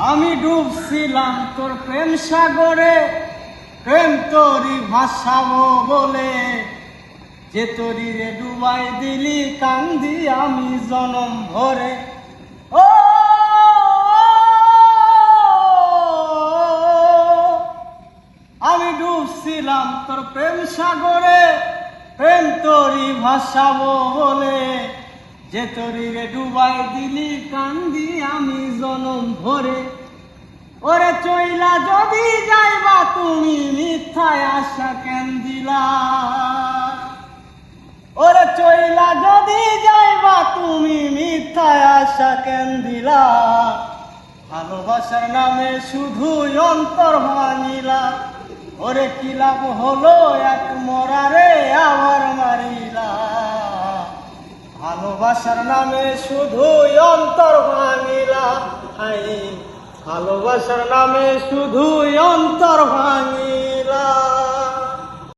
আমি ডুবছিলাম তোর প্রেম সাগরে, প্রেম তোরি ভাসাবো বলে, যে তোরি রে ডুবাই দিলি কান্দি আমি জনম ভরে। ও আমি ডুবছিলাম তোর প্রেম সাগরে, প্রেম তোরি ভাসাবো বলে, যে তোরি রে ডুবাই দিলি কান্দি আমি জনম ভরে। ওরে চইলা যদি যাইবা তুমি মিথ্যায় আশা কেন দিলা, ওরে চইলা যদি যাইবা তুমি মিথ্যায় আশা কেন দিলা, ভালোবাসার নামে শুধু অন্তর ভাঙিলা। ওরে কি লাভ হলো এক মরারে আবার মারিলা, ভালোবাসার নামে শুধু অন্তর ভাঙিলা। ভালোবাসার নামে শুধু অন্তর ভাঙিলা।